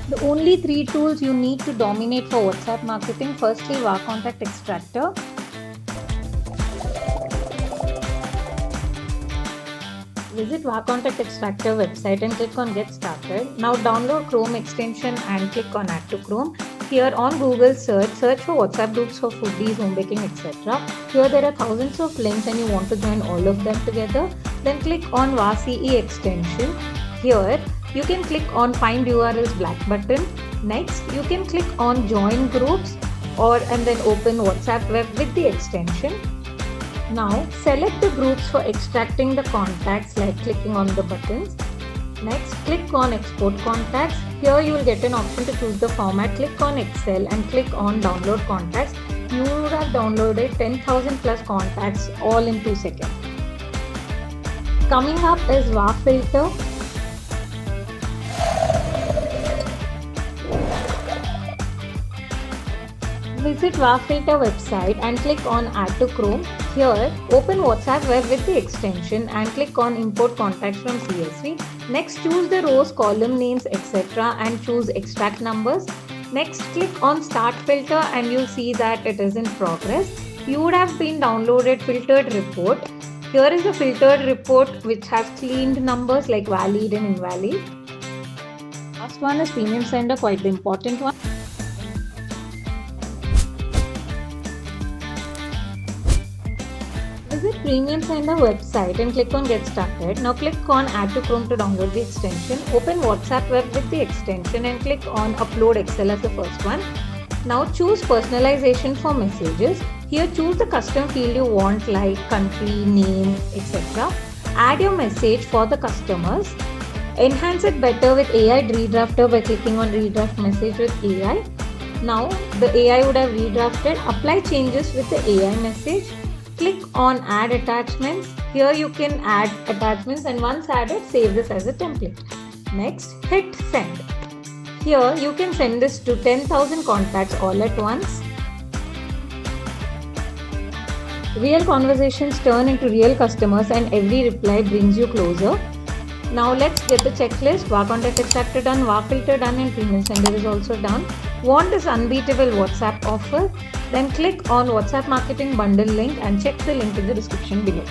The only three tools you need to dominate for WhatsApp marketing. Firstly, VAR Contact Extractor. Visit VAR Contact Extractor website and click on Get Started. Now download Chrome extension and click on Add to Chrome. Here on Google search for WhatsApp groups for foodies, home baking, etc. Here there are thousands of links and you want to join all of them together. Then click on VAR CE extension. Here you can click on Find URLs black button. Next you can click on Join Groups and then open WhatsApp web with the extension. Now select the groups for extracting the contacts like clicking on the buttons. Next click on Export Contacts. Here you will get an option to choose the format. Click on Excel and click on Download Contacts. You would have downloaded 10,000 plus contacts all in 2 seconds. Coming up is VAR Filter. Visit VAR Filter website and click on Add to Chrome. Here, open WhatsApp web with the extension and click on Import Contacts from CSV. Next, choose the rows, column names, etc. and choose Extract Numbers. Next, click on Start Filter and you'll see that it is in progress. You would have been downloaded Filtered Report. Here is the filtered report which has cleaned numbers like valid and invalid. Last one is Premium Sender, quite the important one. Visit Premium Sender website and click on Get Started. Now click on Add to Chrome to download the extension. Open WhatsApp web with the extension and click on Upload Excel as the first one. Now choose Personalization for messages. Here choose the custom field you want like country, name, etc. Add your message for the customers. Enhance it better with AI Redrafter by clicking on Redraft Message with AI. Now the AI would have redrafted. Apply changes with the AI message. Click on Add Attachments. Here you can add attachments and once added, save this as a template. Next, hit Send. Here you can send this to 10,000 contacts all at once. Real conversations turn into real customers and every reply brings you closer. Now let's get the checklist. VAR Contact Extractor done, VAR Filter done and Premium Sender is also done. Want this unbeatable WhatsApp offer? Then click on WhatsApp Marketing Bundle link and check the link in the description below.